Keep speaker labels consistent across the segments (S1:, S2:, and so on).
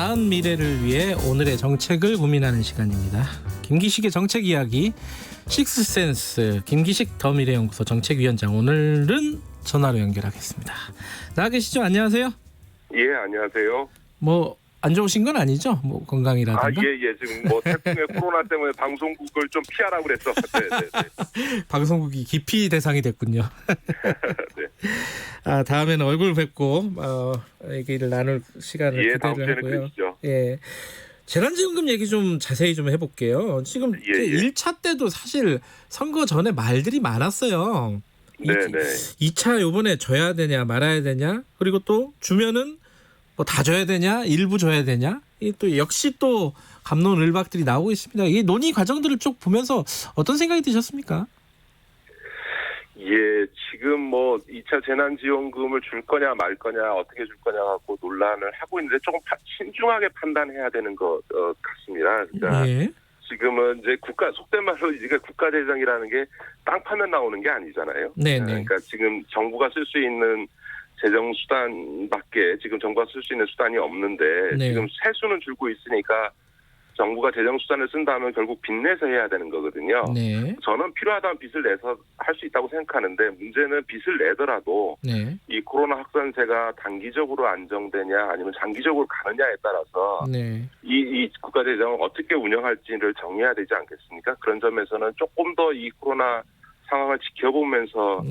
S1: 나은 미래를 위해 오늘의 정책을 고민하는 시간입니다. 김기식의 정책 이야기 식스센스 김기식 더 미래연구소 정책위원장, 오늘은 전화로 연결하겠습니다. 나와 계시죠? 안녕하세요.
S2: 예, 안녕하세요.
S1: 뭐 안 좋으신 건 아니죠? 뭐 건강이라든가?
S2: 예. 지금 뭐 태풍의 코로나 때문에 방송국을 좀 피하라고 그랬어. 네.
S1: 방송국이 기피 대상이 됐군요.
S2: 네.
S1: 다음에는 얼굴 뵙고 얘기를 나눌 시간을
S2: 다음
S1: 기대를
S2: 주에는
S1: 하고요.
S2: 그러시죠.
S1: 예. 재난지원금 얘기 좀 자세히 좀 해볼게요. 지금 1차 때도 사실 선거 전에 말들이 많았어요.
S2: 네네.
S1: 2차 요번에 줘야 되냐 말아야 되냐, 그리고 또 주면은 뭐 다 줘야 되냐 일부 줘야 되냐, 이 또 역시 또 갑론을박들이 나오고 있습니다. 이 논의 과정들을 쭉 보면서 어떤 생각이 드셨습니까?
S2: 예, 지금 뭐 2차 재난지원금을 줄 거냐 말 거냐 어떻게 줄 거냐 갖고 논란을 하고 있는데 조금 신중하게 판단해야 되는 것 같습니다. 그러니까 지금은 이제 속된 말로 이게 국가재정이라는 게 땅 파면 나오는 게 아니잖아요.
S1: 네네.
S2: 그러니까 지금 정부가 쓸 수 있는 재정 수단밖에 지금 정부가 쓸 수 있는 수단이 없는데,
S1: 네.
S2: 지금 세수는 줄고 있으니까 정부가 재정 수단을 쓴다면 결국 빚내서 해야 되는 거거든요.
S1: 네.
S2: 저는 필요하다면 빚을 내서 할 수 있다고 생각하는데, 문제는 빚을 내더라도
S1: 네.
S2: 이 코로나 확산세가 단기적으로 안정되냐 아니면 장기적으로 가느냐에 따라서
S1: 네.
S2: 이 국가 재정을 어떻게 운영할지를 정해야 되지 않겠습니까? 그런 점에서는 조금 더 이 코로나 상황을 지켜보면서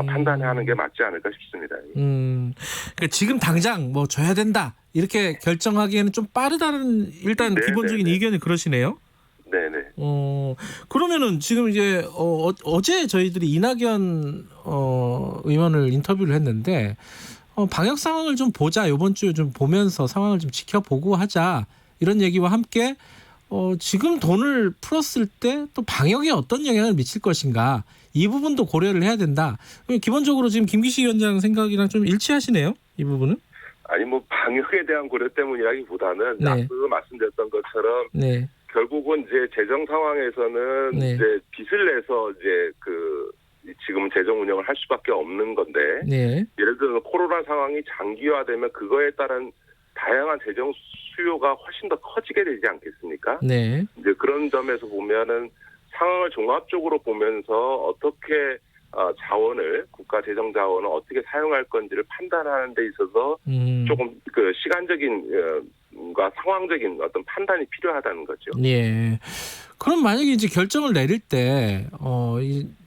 S2: 판단하는 게 맞지 않을까 싶습니다.
S1: 그러니까 지금 당장 뭐 줘야 된다 이렇게 결정하기에는 좀 빠르다는 일단 기본적인 의견이 그러시네요.
S2: 네네.
S1: 그러면은 지금 이제 어제 저희들이 이낙연 의원을 인터뷰를 했는데, 방역 상황을 좀 보자, 이번 주에 좀 보면서 상황을 좀 지켜보고 하자, 이런 얘기와 함께 지금 돈을 풀었을 때 또 방역에 어떤 영향을 미칠 것인가, 이 부분도 고려를 해야 된다. 기본적으로 지금 김기식 위원장 생각이랑 좀 일치하시네요, 이 부분은?
S2: 아니 뭐 방역에 대한 고려 때문이라기보다는 앞서 말씀드렸던 것처럼 결국은 이제 재정 상황에서는 이제 빚을 내서 이제 지금 재정 운영을 할 수밖에 없는 건데, 예를 들어 코로나 상황이 장기화되면 그거에 따른 다양한 재정 수요가 훨씬 더 커지게 되지 않겠습니까? 이제 그런 점에서 보면은 상황을 종합적으로 보면서 어떻게 국가 재정 자원을 어떻게 사용할 건지를 판단하는 데 있어서 조금 시간적인 과 상황적인 어떤 판단이 필요하다는 거죠.
S1: 예. 그럼 만약에 이제 결정을 내릴 때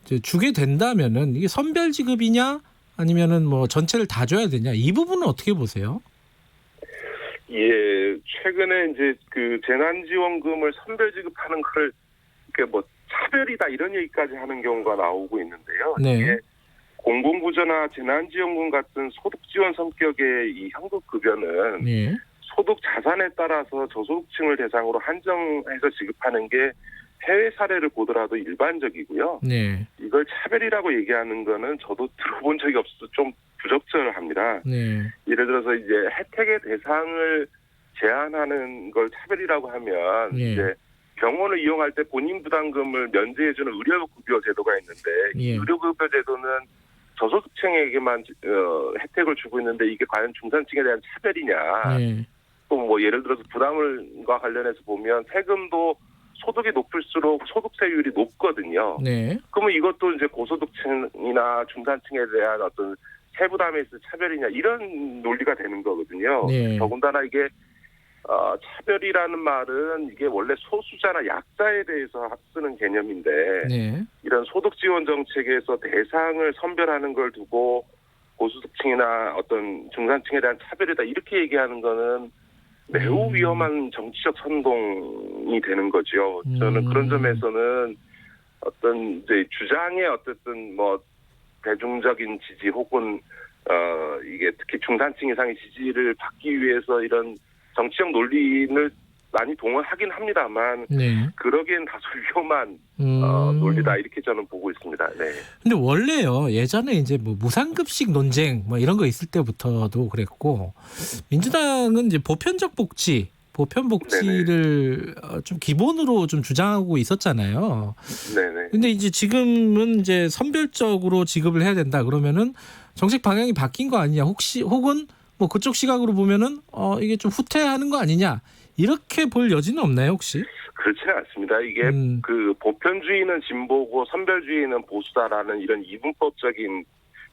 S1: 이제 주게 된다면은 이게 선별 지급이냐 아니면은 뭐 전체를 다 줘야 되냐, 이 부분은 어떻게 보세요?
S2: 예, 최근에 이제 재난지원금을 선별 지급하는 걸 이렇게 뭐 차별이다 이런 얘기까지 하는 경우가 나오고 있는데요. 이게 공공부조나 재난지원금 같은 소득지원 성격의 이 현금급여는 소득 자산에 따라서 저소득층을 대상으로 한정해서 지급하는 게 해외 사례를 보더라도 일반적이고요. 이걸 차별이라고 얘기하는 거는 저도 들어본 적이 없어서 좀 부적절합니다. 예를 들어서 이제 혜택의 대상을 제한하는 걸 차별이라고 하면 이제 병원을 이용할 때 본인 부담금을 면제해주는 의료급여 제도가 있는데, 이 의료급여 제도는 저소득층에게만 혜택을 주고 있는데 이게 과연 중산층에 대한 차별이냐? 또 뭐 예를 들어서 부담을과 관련해서 보면 세금도 소득이 높을수록 소득세율이 높거든요. 그러면 이것도 이제 고소득층이나 중산층에 대한 어떤 세부담에 있어 차별이냐, 이런 논리가 되는 거거든요. 더군다나 이게 차별이라는 말은 이게 원래 소수자나 약자에 대해서 쓰는 개념인데, 이런 소득 지원 정책에서 대상을 선별하는 걸 두고 고소득층이나 어떤 중산층에 대한 차별이다 이렇게 얘기하는 거는 매우 위험한 정치적 선동이 되는 거죠. 저는 그런 점에서는 어떤 이제 주장의 어쨌든 뭐 대중적인 지지 혹은 이게 특히 중산층 이상의 지지를 받기 위해서 이런 정치적 논리를 많이 동원하긴 합니다만, 그러기엔 다소 위험한 논리다 이렇게 저는 보고 있습니다.
S1: 근데 원래요, 예전에 이제 뭐 무상급식 논쟁 뭐 이런 거 있을 때부터도 그랬고, 민주당은 이제 보편적 복지, 보편 복지를 좀 기본으로 좀 주장하고 있었잖아요. 근데 이제 지금은 이제 선별적으로 지급을 해야 된다 그러면은 정책 방향이 바뀐 거 아니냐, 혹은 뭐 그쪽 시각으로 보면은 이게 좀 후퇴하는 거 아니냐 이렇게 볼 여지는 없나요 혹시?
S2: 그렇지는 않습니다. 이게 그 보편주의는 진보고 선별주의는 보수다라는 이런 이분법적인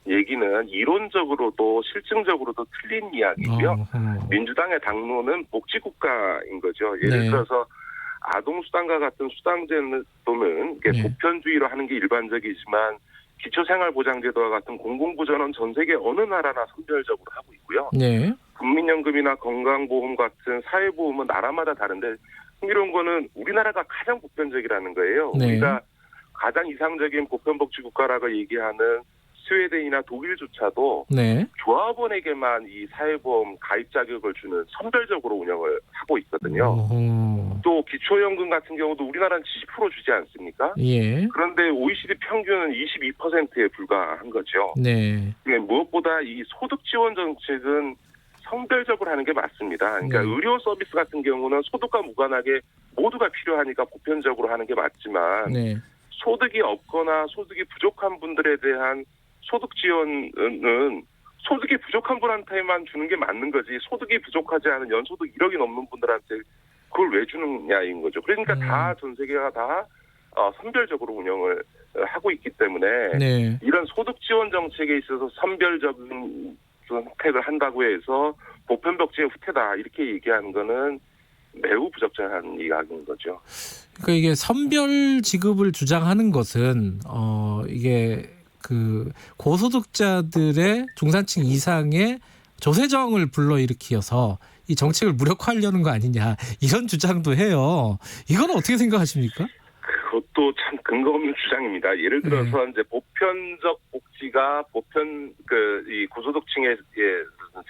S2: 얘기는 이론적으로도 실증적으로도 틀린 이야기고요. 민주당의 당론은 복지국가인 거죠. 예를 들어서 아동수당과 같은 수당제도는 이게 보편주의로 하는 게 일반적이지만 기초생활보장제도와 같은 공공부전은 전 세계 어느 나라나 선별적으로 하고 있고요. 국민연금이나 건강보험 같은 사회보험은 나라마다 다른데 흥미로운 거는 우리나라가 가장 보편적이라는 거예요. 우리가 가장 이상적인 보편복지국가라고 얘기하는 스웨덴이나 독일조차도 조합원에게만 이 사회보험 가입 자격을 주는 선별적으로 운영을 하고 있거든요. 또 기초연금 같은 경우도 우리나라는 70% 주지 않습니까? 그런데 OECD 평균은 22%에 불과한 거죠. 무엇보다 이 소득 지원 정책은 성별적으로 하는 게 맞습니다. 그러니까 의료 서비스 같은 경우는 소득과 무관하게 모두가 필요하니까 보편적으로 하는 게 맞지만 소득이 없거나 소득이 부족한 분들에 대한 소득 지원은 소득이 부족한 분한테만 주는 게 맞는 거지 소득이 부족하지 않은 연소득 1억이 넘는 분들한테 그걸 왜 주느냐인 거죠. 그러니까 다 전 세계가 다 선별적으로 운영을 하고 있기 때문에 이런 소득 지원 정책에 있어서 선별적인 선택을 한다고 해서 보편복지의 후퇴다 이렇게 얘기하는 거는 매우 부적절한 이야기인 거죠.
S1: 그러니까 이게 선별 지급을 주장하는 것은 이게 그 고소득자들의 중산층 이상의 조세정을 불러일으키어서 이 정책을 무력화하려는 거 아니냐 이런 주장도 해요. 이건 어떻게 생각하십니까?
S2: 그것도 참 근거 없는 주장입니다. 예를 들어서 이제 보편적 복지가 이 고소득층의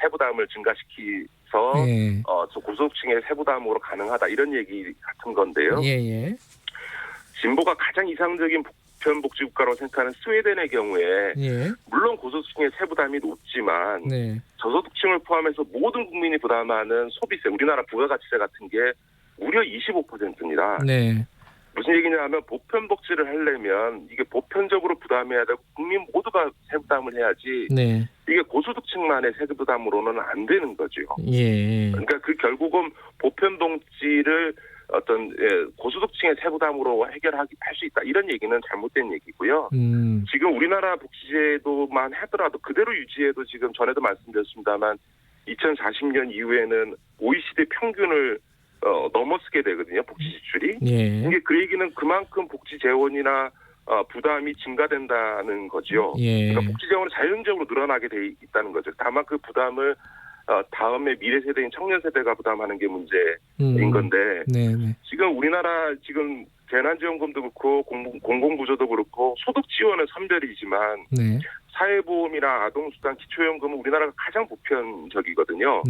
S2: 세부담을 증가시켜서 고소득층의 세부담으로 가능하다 이런 얘기 같은 건데요. 진보가 가장 이상적인 보편복지국가로 생각하는 스웨덴의 경우에 물론 고소득층의 세부담이 높지만 저소득층을 포함해서 모든 국민이 부담하는 소비세, 우리나라 부가가치세 같은 게 무려 25%입니다. 무슨 얘기냐면 보편복지를 하려면 이게 보편적으로 부담해야 되고 국민 모두가 세부담을 해야지 이게 고소득층만의 세부담으로는 안 되는 거죠. 그러니까 그 결국은 보편복지를 어떤 고소득층의 세부담으로 할 수 있다 이런 얘기는 잘못된 얘기고요. 지금 우리나라 복지제도만 하더라도 그대로 유지해도 지금 전에도 말씀드렸습니다만 2040년 이후에는 OECD 평균을 넘어서게 되거든요. 복지 지출이. 이게 그 얘기는 그만큼 복지 재원이나 부담이 증가된다는 거죠. 그러니까 복지 재원이 자연적으로 늘어나게 돼 있다는 거죠. 다만 그 부담을 다음에 미래 세대인 청년 세대가 부담하는 게 문제인 건데 지금 우리나라 지금 재난지원금도 그렇고 공공부조도 그렇고 소득 지원은 선별이지만 사회보험이나 아동수당, 기초연금은 우리나라가 가장 보편적이거든요.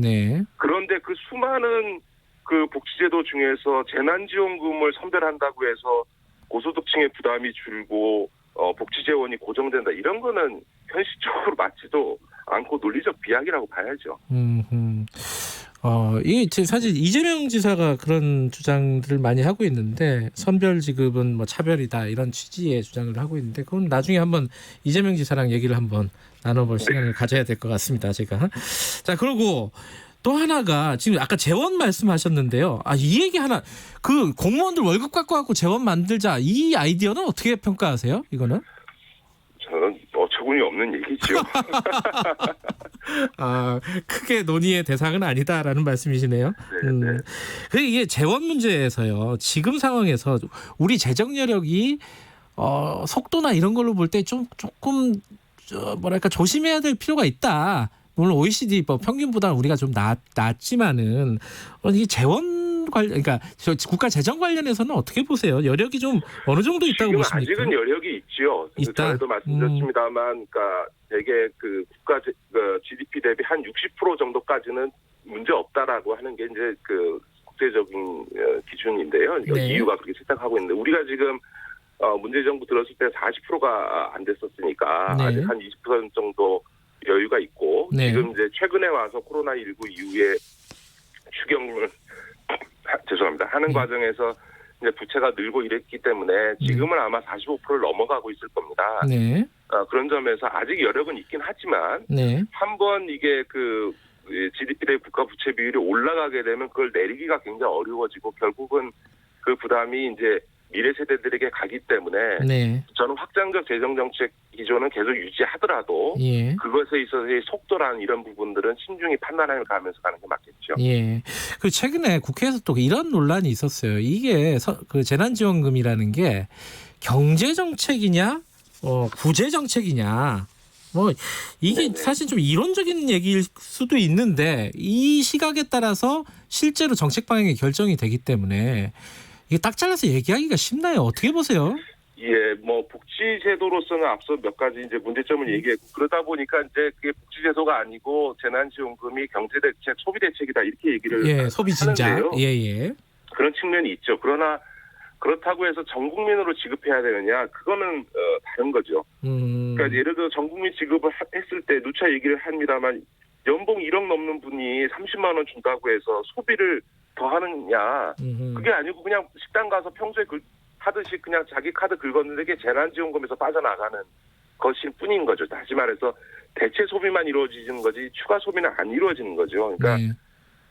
S2: 그런데 그 수많은 그 복지제도 중에서 재난지원금을 선별한다고 해서 고소득층의 부담이 줄고 복지재원이 고정된다 이런 거는 현실적으로 맞지도 않고 논리적 비약이라고 봐야죠.
S1: 이게 사실 이재명 지사가 그런 주장들을 많이 하고 있는데 선별 지급은 뭐 차별이다 이런 취지의 주장을 하고 있는데 그건 나중에 한번 이재명 지사랑 얘기를 한번 나눠볼 시간을 가져야 될 것 같습니다. 제가 자 그리고 또 하나가 지금 아까 재원 말씀하셨는데요. 이 얘기 하나 그 공무원들 월급 갖고 갖고 재원 만들자 이 아이디어는 어떻게 평가하세요? 이거는?
S2: 저는 어처구니 없는 얘기죠.
S1: 크게 논의의 대상은 아니다라는 말씀이시네요. 이게 재원 문제에서요. 지금 상황에서 우리 재정 여력이 속도나 이런 걸로 볼 때 조금 뭐랄까 조심해야 될 필요가 있다. 물론 OECD 평균보다 우리가 좀 낫지만은 이 재원 그러니까 국가 재정 관련해서는 어떻게 보세요? 여력이 좀 어느 정도 있다고 보십니까?
S2: 아직은 여력이 있죠. 전에도 말씀드렸습니다만, 그러니까 되게 그 국가 GDP 대비 한 60% 정도까지는 문제 없다라고 하는 게 이제 그 국제적인 기준인데요. EU가 그렇게 채택하고 있는데 우리가 지금 문재인 정부 들었을 때 40%가 안 됐었으니까 아직 한 20% 정도 여유가 있고 지금 이제 최근에 와서 코로나19 이후에 추경을 하는 과정에서 이제 부채가 늘고 이랬기 때문에 지금은 아마 45%를 넘어가고 있을 겁니다. 그런 점에서 아직 여력은 있긴 하지만 한번 이게 그 GDP 대 국가 부채 비율이 올라가게 되면 그걸 내리기가 굉장히 어려워지고 결국은 그 부담이 이제 미래 세대들에게 가기 때문에
S1: 네.
S2: 저는 확장적 재정 정책 기조는 계속 유지하더라도
S1: 예.
S2: 그것에 있어서의 속도라는 이런 부분들은 신중히 판단해 가면서 가는 게 맞겠죠.
S1: 예. 그 최근에 국회에서 또 이런 논란이 있었어요. 이게 그 재난지원금이라는 게 경제 정책이냐, 구제 정책이냐. 뭐 이게
S2: 네네.
S1: 사실 좀 이론적인 얘기일 수도 있는데 이 시각에 따라서 실제로 정책 방향이 결정이 되기 때문에 이게 딱 잘라서 얘기하기가 쉽나요? 어떻게 보세요?
S2: 예, 뭐 복지제도로서는 앞서 몇 가지 이제 문제점을 얘기했고 그러다 보니까 이제 그게 복지제도가 아니고 재난지원금이 경제대책, 소비대책이다 이렇게 얘기를
S1: 예, 소비 진작.
S2: 하는데요.
S1: 예.
S2: 그런 측면이 있죠. 그러나 그렇다고 해서 전 국민으로 지급해야 되느냐? 그거는 다른 거죠. 그러니까 예를 들어 전 국민 지급을 했을 때 누차 얘기를 합니다만 연봉 1억 넘는 분이 30만 원 준다고 해서 소비를 더 하느냐? 그게 아니고 그냥 식당 가서 평소에 하듯이 그냥 자기 카드 긁었는데 그게 재난지원금에서 빠져나가는 것일 뿐인 거죠. 다시 말해서 대체 소비만 이루어지는 거지 추가 소비는 안 이루어지는 거죠. 그러니까
S1: 네.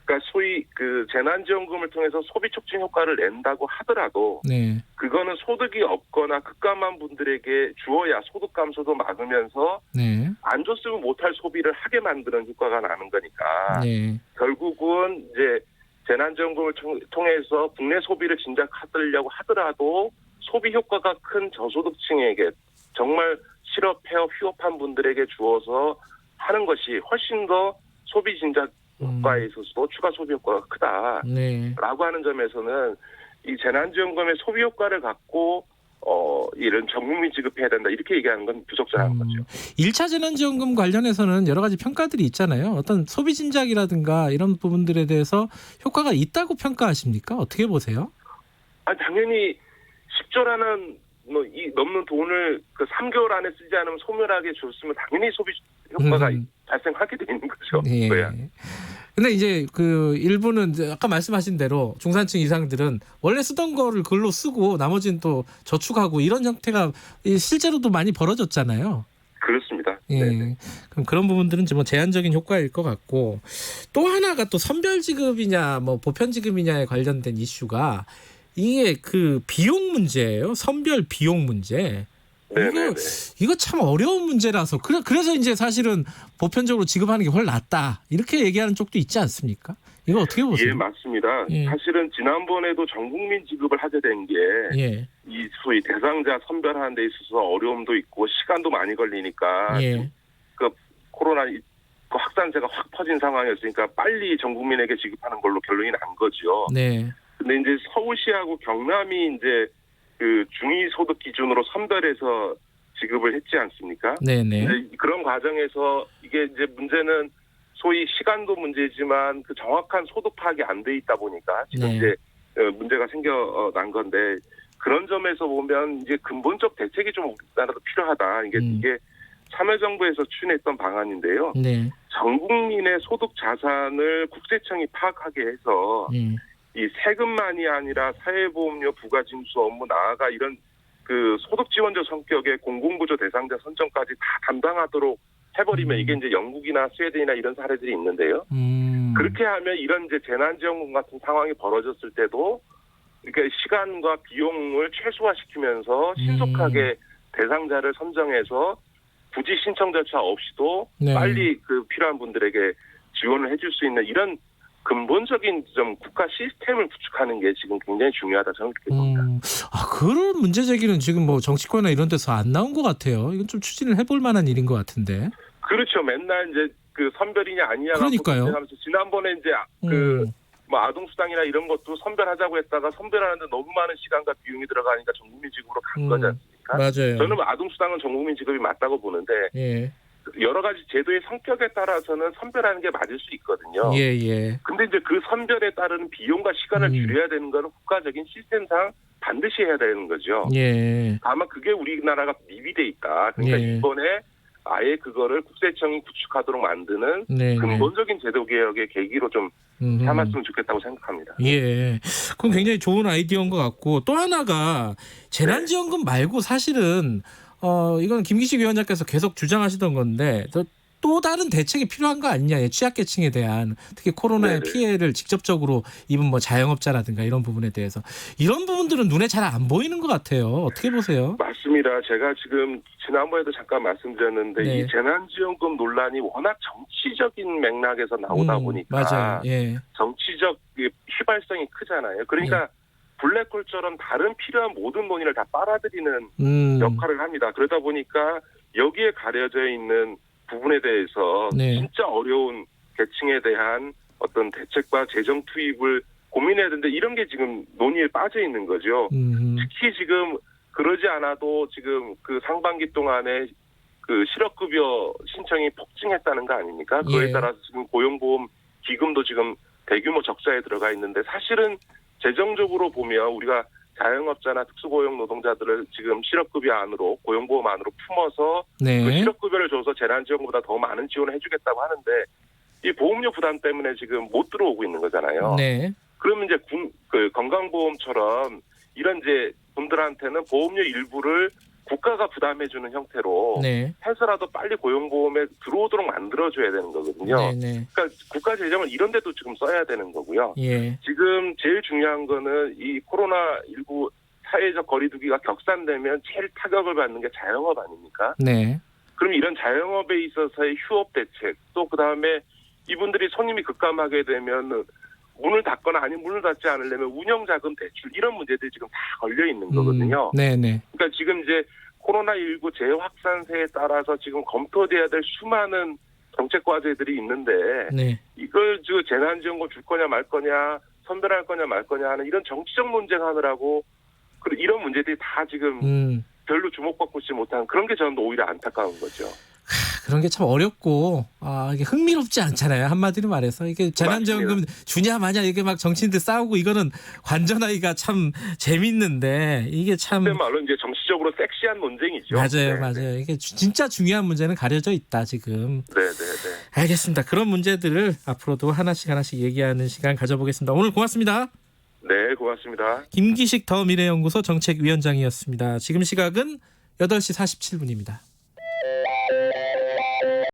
S2: 그러니까 소위 그 재난지원금을 통해서 소비 촉진 효과를 낸다고 하더라도
S1: 네.
S2: 그거는 소득이 없거나 급감한 분들에게 주어야 소득 감소도 막으면서
S1: 네.
S2: 안 줬으면 못할 소비를 하게 만드는 효과가 나는 거니까
S1: 네.
S2: 결국은 이제 재난지원금을 통해서 국내 소비를 진작하려고 하더라도 소비 효과가 큰 저소득층에게 정말 실업, 폐업, 휴업한 분들에게 주어서 하는 것이 훨씬 더 소비 진작 효과에 있어서도 추가 소비 효과가 크다라고
S1: 네.
S2: 하는 점에서는 이 재난지원금의 소비 효과를 갖고 이런 전국민 지급해야 된다 이렇게 얘기하는 건 부적절한 거죠.
S1: 1차 재난지원금 관련해서는 여러 가지 평가들이 있잖아요. 어떤 소비 진작이라든가 이런 부분들에 대해서 효과가 있다고 평가하십니까? 어떻게 보세요?
S2: 당연히 10조라는 넘는 돈을 그 3개월 안에 쓰지 않으면 소멸하게 줬으면 당연히 소비 효과가 발생하게 되는 거죠.
S1: 예.
S2: 그거야.
S1: 근데 이제 그 일부는 이제 아까 말씀하신 대로 중산층 이상들은 원래 쓰던 거를 그걸로 쓰고 나머지는 또 저축하고 이런 형태가 실제로도 많이 벌어졌잖아요.
S2: 그렇습니다.
S1: 예.
S2: 네네.
S1: 그럼 그런 부분들은 뭐 제한적인 효과일 것 같고 또 하나가 또 선별지급이냐 뭐 보편지급이냐에 관련된 이슈가 이게 그 비용 문제예요. 선별 비용 문제. 이거 참 어려운 문제라서 그래서 이제 사실은 보편적으로 지급하는 게 훨씬 낫다 이렇게 얘기하는 쪽도 있지 않습니까? 이거 어떻게 보세요?
S2: 예, 맞습니다.
S1: 예.
S2: 사실은 지난번에도 전국민 지급을 하게 된 게 이 소위 대상자 선별하는 데 있어서 어려움도 있고 시간도 많이 걸리니까
S1: 예.
S2: 그 코로나 확산세가 확 퍼진 상황이었으니까 빨리 전 국민에게 지급하는 걸로 결론이 난 거죠.
S1: 네.
S2: 근데 이제 서울시하고 경남이 이제 그 중위소득 기준으로 선별해서 지급을 했지 않습니까?
S1: 네네.
S2: 그런 과정에서 이게 이제 문제는 소위 시간도 문제지만 그 정확한 소득 파악이 안 돼 있다 보니까 지금
S1: 네.
S2: 이제 문제가 생겨난 건데 그런 점에서 보면 이제 근본적 대책이 좀 우리나라도 필요하다. 이게 참여정부에서 추진했던 방안인데요.
S1: 네.
S2: 전 국민의 소득 자산을 국세청이 파악하게 해서 이 세금만이 아니라 사회보험료 부가징수 업무 나아가 이런 그 소득 지원적 성격의 공공부조 대상자 선정까지 다 담당하도록 해버리면 이게 이제 영국이나 스웨덴이나 이런 사례들이 있는데요. 그렇게 하면 이런 이제 재난지원금 같은 상황이 벌어졌을 때도 그러니까 시간과 비용을 최소화시키면서 신속하게 대상자를 선정해서 굳이 신청 절차 없이도
S1: 네.
S2: 빨리 그 필요한 분들에게 지원을 해줄 수 있는 이런 근본적인 좀 국가 시스템을 구축하는 게 지금 굉장히 중요하다 저는 그렇게 봅니다.
S1: 그런 문제 제기는 지금 뭐 정치권이나 이런 데서 안 나온 것 같아요. 이건 좀 추진을 해볼 만한 일인 것 같은데.
S2: 그렇죠. 맨날 이제 그 선별이냐 아니냐
S1: 그러니까요.
S2: 하면서 지난번에 이제 뭐 아동수당이나 이런 것도 선별하자고 했다가 선별하는데 너무 많은 시간과 비용이 들어가니까 전국민 지급으로 간 거지 않습니까?
S1: 맞아요.
S2: 저는 아동수당은 전국민 지급이 맞다고 보는데
S1: 예.
S2: 여러 가지 제도의 성격에 따라서는 선별하는 게 맞을 수 있거든요.
S1: 예.
S2: 근데 이제 그 선별에 따른 비용과 시간을 줄여야 되는 건 국가적인 시스템상 반드시 해야 되는 거죠.
S1: 예.
S2: 다만 그게 우리나라가 미비돼 있다. 그러니까
S1: 예.
S2: 이번에 아예 그거를 국세청이 구축하도록 만드는
S1: 네.
S2: 근본적인 제도 개혁의 계기로 좀 삼았으면 좋겠다고 생각합니다.
S1: 예. 그건 굉장히 좋은 아이디어인 것 같고 또 하나가 재난지원금 말고 사실은 이건 김기식 위원장께서 계속 주장하시던 건데 또 다른 대책이 필요한 거 아니냐. 취약계층에 대한 특히 코로나의
S2: 네네.
S1: 피해를 직접적으로 입은 뭐 자영업자라든가 이런 부분에 대해서 이런 부분들은 눈에 잘 안 보이는 것 같아요. 어떻게 보세요?
S2: 맞습니다. 제가 지금 지난번에도 잠깐 말씀드렸는데
S1: 네.
S2: 이 재난지원금 논란이 워낙 정치적인 맥락에서 나오다 보니까
S1: 맞아요. 예.
S2: 정치적 휘발성이 크잖아요. 그러니까 블랙홀처럼 다른 필요한 모든 논의를 다 빨아들이는 역할을 합니다. 그러다 보니까 여기에 가려져 있는 부분에 대해서
S1: 네.
S2: 진짜 어려운 계층에 대한 어떤 대책과 재정 투입을 고민해야 되는데 이런 게 지금 논의에 빠져 있는 거죠. 특히 지금 그러지 않아도 지금 그 상반기 동안에 그 실업급여 신청이 폭증했다는 거 아닙니까? 그에
S1: 예.
S2: 따라서 지금 고용보험 기금도 지금 대규모 적자에 들어가 있는데 사실은 재정적으로 보면 우리가 자영업자나 특수고용 노동자들을 지금 실업급여 안으로 고용보험 안으로 품어서
S1: 네.
S2: 그 실업급여를 줘서 재난지원금보다 더 많은 지원을 해주겠다고 하는데 이 보험료 부담 때문에 지금 못 들어오고 있는 거잖아요.
S1: 네.
S2: 그러면 이제 그 건강보험처럼 이런 이제 분들한테는 보험료 일부를 국가가 부담해주는 형태로
S1: 네.
S2: 해서라도 빨리 고용보험에 들어오도록 만들어줘야 되는 거거든요.
S1: 네.
S2: 그러니까 국가 재정을 이런 데도 지금 써야 되는 거고요.
S1: 예.
S2: 지금 제일 중요한 거는 이 코로나19 사회적 거리두기가 격산되면 제일 타격을 받는 게 자영업 아닙니까?
S1: 네.
S2: 그럼 이런 자영업에 있어서의 휴업 대책 또 그다음에 이분들이 손님이 급감하게 되면 문을 닫거나 아니면 문을 닫지 않으려면 운영자금 대출 이런 문제들이 지금 다 걸려 있는 거거든요.
S1: 네네.
S2: 그러니까 지금 이제 코로나19 재확산세에 따라서 지금 검토돼야 될 수많은 정책 과제들이 있는데
S1: 네.
S2: 이걸 재난지원금 줄 거냐 말 거냐 선별할 거냐 말 거냐 하는 이런 정치적 논쟁하느라고 이런 문제들이 다 지금 별로 주목받고 있지 못한 그런 게 저는 오히려 안타까운 거죠.
S1: 그런 게 참 어렵고 이게 흥미롭지 않잖아요. 한마디로 말해서 이게 재난지원금 주냐 마냐 이게 막 정치인들 싸우고 이거는 관전하기가 참 재밌는데 이게 참
S2: 말로 이제 정치적으로 섹시한 논쟁이죠.
S1: 맞아요, 맞아요. 이게 진짜 중요한 문제는 가려져 있다 지금.
S2: 네.
S1: 알겠습니다. 그런 문제들을 앞으로도 하나씩 얘기하는 시간 가져보겠습니다. 오늘 고맙습니다.
S2: 네, 고맙습니다.
S1: 김기식 더미래연구소 정책위원장이었습니다. 지금 시각은 8시 47분입니다.